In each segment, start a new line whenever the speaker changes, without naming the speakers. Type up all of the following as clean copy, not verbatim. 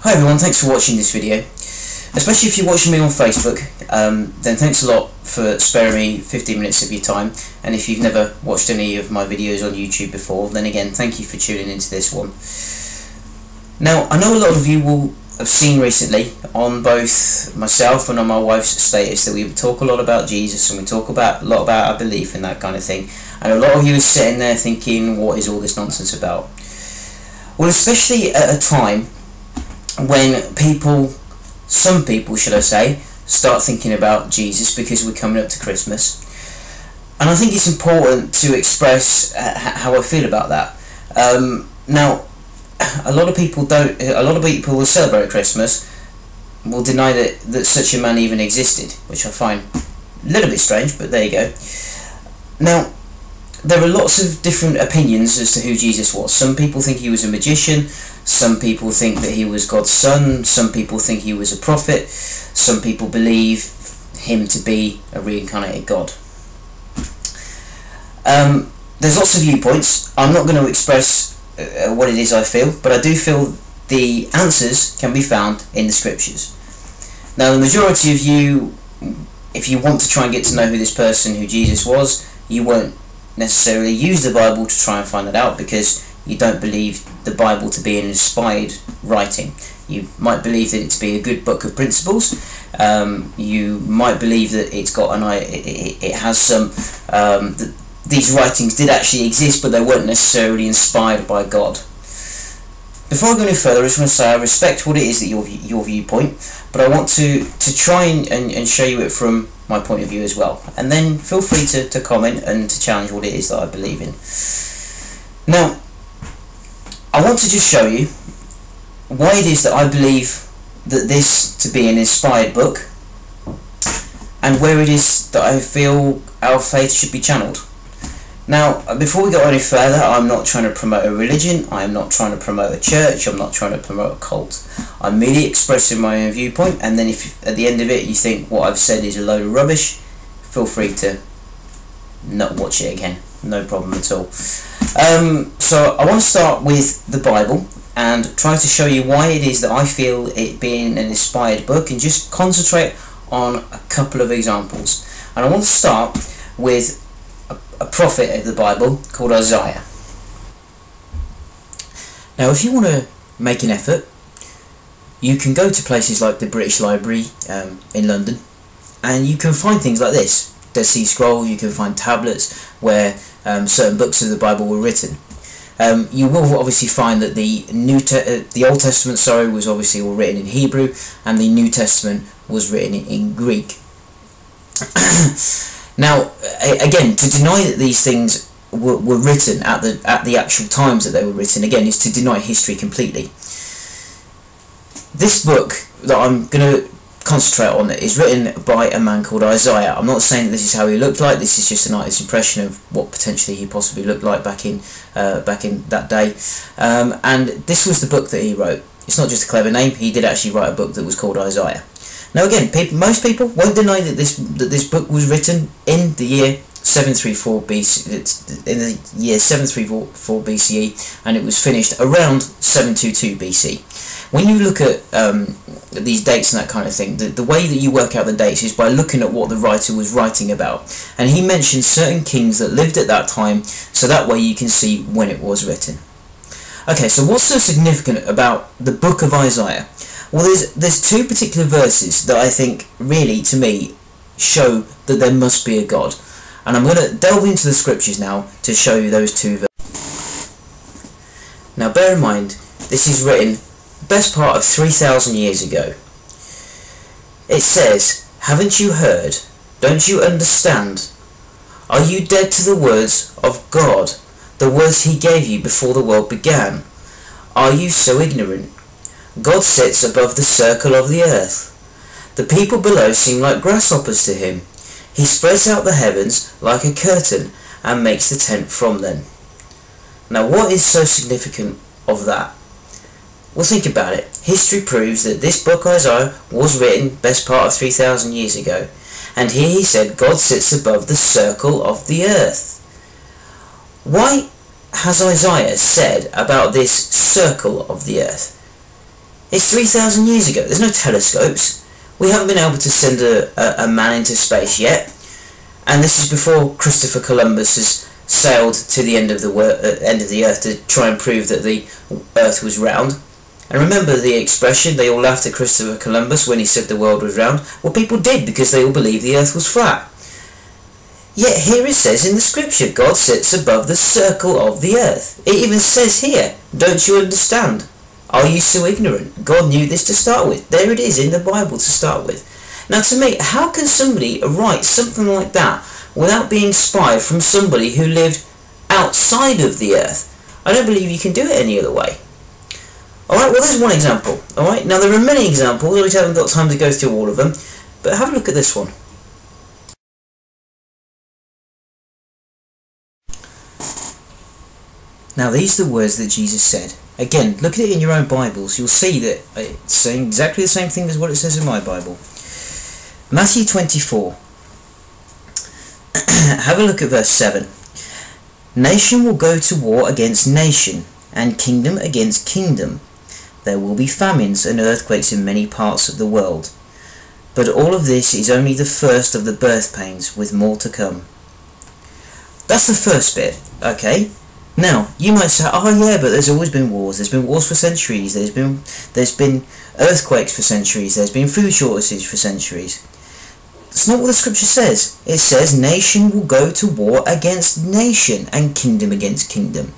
Hi everyone, thanks for watching this video. Especially if you're watching me on Facebook, then thanks a lot for sparing me 15 minutes of your time. And if you've never watched any of my videos on YouTube before, then again, thank you for tuning into this one. Now, I know a lot of you will have seen recently on both myself and on my wife's status that we talk a lot about Jesus and we talk a lot about our belief and that kind of thing. And a lot of you are sitting there thinking, what is all this nonsense about? Well, especially at a time when some people should I say, start thinking about Jesus because we're coming up to Christmas. And I think it's important to express how I feel about that. Now, a lot of people will celebrate Christmas, will deny that such a man even existed, which I find a little bit strange, but there you go. Now, there are lots of different opinions as to who Jesus was. Some people think he was a magician, some people think that he was God's son, some people think he was a prophet, some people believe him to be a reincarnated God. There's lots of viewpoints. I'm not going to express what it is I feel, but I do feel the answers can be found in the scriptures. Now, the majority of you, if you want to try and get to know who this person, who Jesus was, you won't necessarily use the Bible to try and find that out because you don't believe the Bible to be an inspired writing. You might believe that it to be a good book of principles. You might believe that it's got it has some these writings did actually exist, but they weren't necessarily inspired by God. Before I go any further, I just want to say I respect what it is that your viewpoint, but I want to try and show you it from my point of view as well. And then feel free to comment and to challenge what it is that I believe in. Now, I want to just show you why it is that I believe that this to be an inspired book and where it is that I feel our faith should be channeled. Now, before we go any further, I'm not trying to promote a religion, I'm not trying to promote a church, I'm not trying to promote a cult. I'm merely expressing my own viewpoint, and then if at the end of it you think what I've said is a load of rubbish, feel free to not watch it again, no problem at all. So I want to start with the Bible and try to show you why it is that I feel it being an inspired book, and just concentrate on a couple of examples. And I want to start with a prophet of the Bible called Isaiah. Now, if you want to make an effort, you can go to places like the British Library in London, and you can find things like this. Dead Sea Scroll, you can find tablets where certain books of the Bible were written. You will obviously find that the Old Testament, was obviously all written in Hebrew, and the New Testament was written in Greek. Now, again, to deny that these things were written at the actual times that they were written, again, is to deny history completely. This book that I'm going to concentrate on is written by a man called Isaiah. I'm not saying that this is how he looked like. This is just an artist's impression of what potentially he possibly looked like back in that day. And this was the book that he wrote. It's not just a clever name. He did actually write a book that was called Isaiah. Now, again, most people won't deny that this book was written in the year 734 BC. In the year 734 BCE, and it was finished around 722 BC. When you look at these dates and that kind of thing, the way that you work out the dates is by looking at what the writer was writing about. And he mentioned certain kings that lived at that time, so that way you can see when it was written. Okay, so what's so significant about the book of Isaiah? Well, there's two particular verses that I think really, to me, show that there must be a God. And I'm going to delve into the scriptures now to show you those two verses. Now, bear in mind, this is written the best part of 3,000 years ago. It says, "Haven't you heard? Don't you understand? Are you dead to the words of God, the words he gave you before the world began? Are you so ignorant? God sits above the circle of the earth. The people below seem like grasshoppers to him. He spreads out the heavens like a curtain and makes the tent from them." Now, what is so significant of that? Well, think about it. History proves that this book, Isaiah, was written best part of 3,000 years ago. And here he said God sits above the circle of the earth. Why has Isaiah said about this circle of the earth? It's 3,000 years ago. There's no telescopes. We haven't been able to send a man into space yet. And this is before Christopher Columbus has sailed to the end of the earth to try and prove that the earth was round. And remember the expression, they all laughed at Christopher Columbus when he said the world was round? Well, people did, because they all believed the earth was flat. Yet here it says in the scripture, God sits above the circle of the earth. It even says here, don't you understand? Are you so ignorant? God knew this to start with. There it is in the Bible to start with. Now to me, how can somebody write something like that without being spied from somebody who lived outside of the earth? I don't believe you can do it any other way. Alright, well there's one example. Alright, now there are many examples, I haven't got time to go through all of them, but have a look at this one. Now these are the words that Jesus said. Again, look at it in your own Bibles, you'll see that it's saying exactly the same thing as what it says in my Bible. Matthew 24. Have a look at verse 7. Nation will go to war against nation, and kingdom against kingdom. There will be famines and earthquakes in many parts of the world. But all of this is only the first of the birth pains, with more to come. That's the first bit, okay? Now, you might say, oh yeah, but there's always been wars. There's been wars for centuries. There's been earthquakes for centuries. There's been food shortages for centuries. That's not what the scripture says. It says nation will go to war against nation and kingdom against kingdom.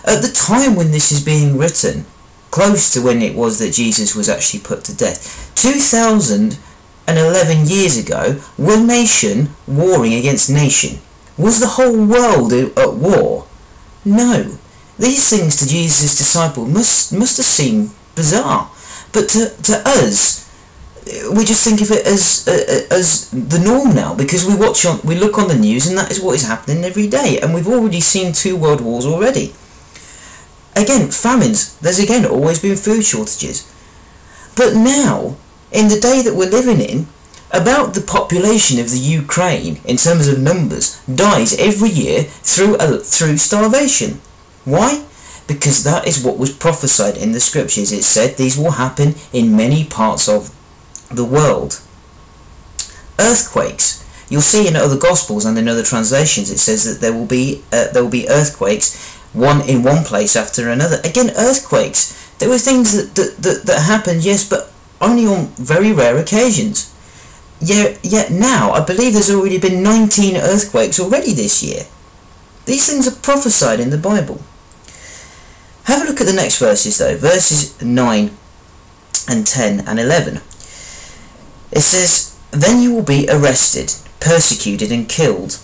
At the time when this is being written, close to when it was that Jesus was actually put to death, 2011 years ago, were nation warring against nation? Was the whole world at war? No. These things to Jesus' disciples must have seemed bizarre. But to us, we just think of it as the norm now, because we look on the news and that is what is happening every day, and we've already seen 2 world wars already. Again, famines. There's again always been food shortages. But now, in the day that we're living in, about the population of the Ukraine, in terms of numbers, dies every year through starvation. Why? Because that is what was prophesied in the scriptures. It said these will happen in many parts of the world. Earthquakes. You'll see in other gospels and in other translations it says that there will be earthquakes, one in one place after another. Again, earthquakes. There were things that happened, yes, but only on very rare occasions. Yet now, I believe there's already been 19 earthquakes already this year. These things are prophesied in the Bible. Have a look at the next verses though, verses 9 and 10 and 11. It says, then you will be arrested, persecuted and killed.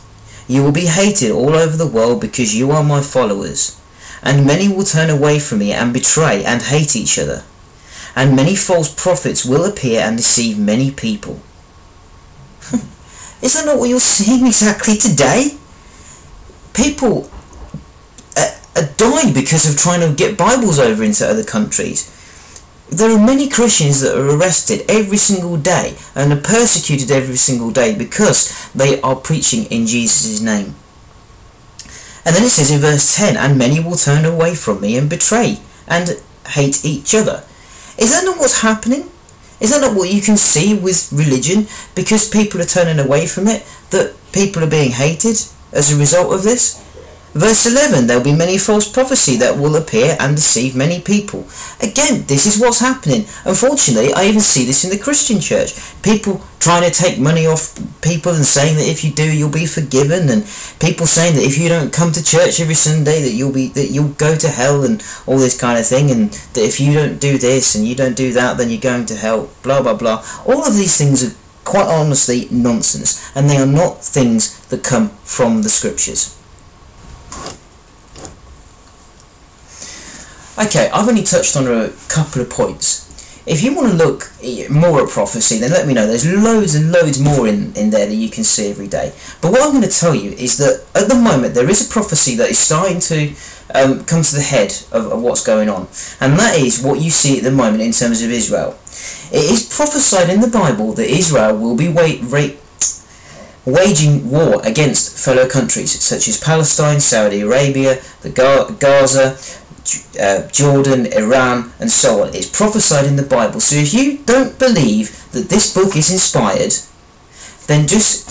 You will be hated all over the world because you are my followers. And many will turn away from me and betray and hate each other. And many false prophets will appear and deceive many people. Is that not what you're seeing exactly today? People die because of trying to get Bibles over into other countries. There are many Christians that are arrested every single day and are persecuted every single day because they are preaching in Jesus' name. And then it says in verse 10, and many will turn away from me and betray and hate each other. Is that not what's happening? Is that not what you can see with religion? Because people are turning away from it, that people are being hated as a result of this? Verse 11, there will be many false prophecy that will appear and deceive many people. Again, this is what's happening. Unfortunately, I even see this in the Christian church. People trying to take money off people and saying that if you do, you'll be forgiven, and people saying that if you don't come to church every Sunday, that you'll go to hell, and all this kind of thing, and that if you don't do this and you don't do that, then you're going to hell, blah blah blah. All of these things are quite honestly nonsense, and they are not things that come from the scriptures. Okay, I've only touched on a couple of points. If you want to look more at prophecy, then let me know. There's loads and loads more in there that you can see every day. But what I'm going to tell you is that at the moment there is a prophecy that is starting to come to the head of what's going on. And that is what you see at the moment in terms of Israel. It is prophesied in the Bible that Israel will be waging war against fellow countries such as Palestine, Saudi Arabia, Gaza, Jordan, Iran, and so on. It's prophesied in the Bible. So if you don't believe that this book is inspired, then just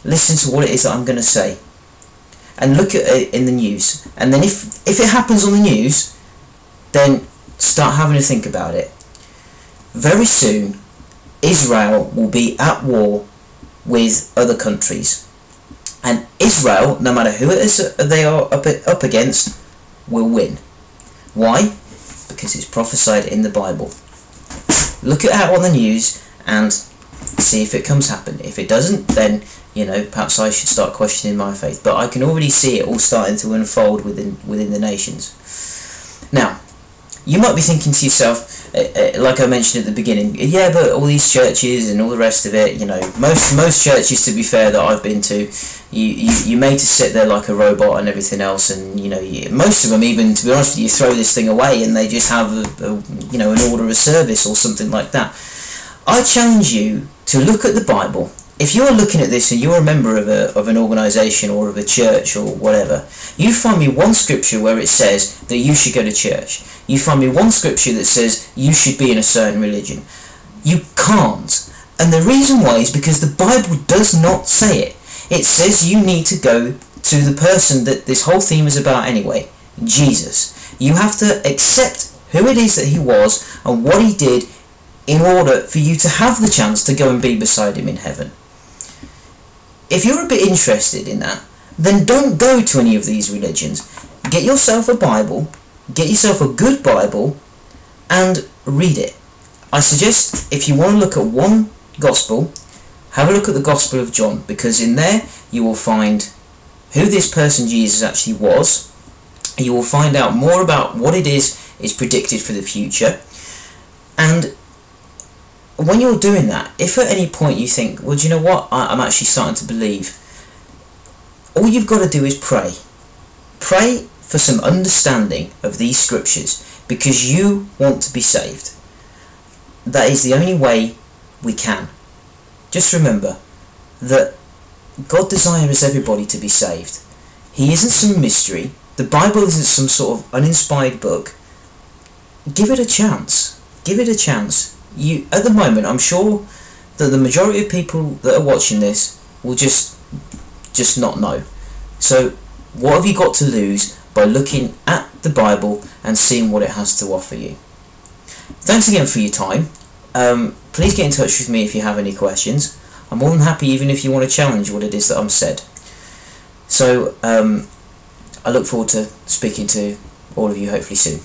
listen to what it is that I'm going to say, and look at it in the news. And then if it happens on the news, then start having to think about it. Very soon, Israel will be at war with other countries, and Israel, no matter who it is they are up against, will win. Why? Because it's prophesied in the Bible. Look at it on the news and see if it comes happen. If it doesn't, then perhaps I should start questioning my faith. But I can already see it all starting to unfold within the nations. Now, you might be thinking to yourself, like I mentioned at the beginning, yeah, but all these churches and all the rest of it, most churches, to be fair, that I've been to, you're made to sit there like a robot and everything else, and most of them, even, to be honest with you, throw this thing away and they just have an order of service or something like that. I challenge you to look at the Bible. If you're looking at this and you're a member of an organisation or of a church or whatever, you find me one scripture where it says that you should go to church. You find me one scripture that says you should be in a certain religion. You can't. And the reason why is because the Bible does not say it. It says you need to go to the person that this whole theme is about anyway, Jesus. You have to accept who it is that he was and what he did in order for you to have the chance to go and be beside him in heaven. If you're a bit interested in that, then don't go to any of these religions. Get yourself a Bible, get yourself a good Bible, and read it. I suggest, if you want to look at one gospel, have a look at the Gospel of John, because in there you will find who this person Jesus actually was. You will find out more about what it is predicted for the future. And when you're doing that, if at any point you think, well, do you know what, I'm actually starting to believe, all you've got to do is pray. Pray for some understanding of these scriptures, because you want to be saved. That is the only way we can. Just remember that God desires everybody to be saved. He isn't some mystery. The Bible isn't some sort of uninspired book. Give it a chance. Give it a chance. At the moment, I'm sure that the majority of people that are watching this will just not know. So what have you got to lose by looking at the Bible and seeing what it has to offer you? Thanks again for your time. Please get in touch with me if you have any questions. I'm more than happy even if you want to challenge what it is that I'm said. So I look forward to speaking to all of you hopefully soon.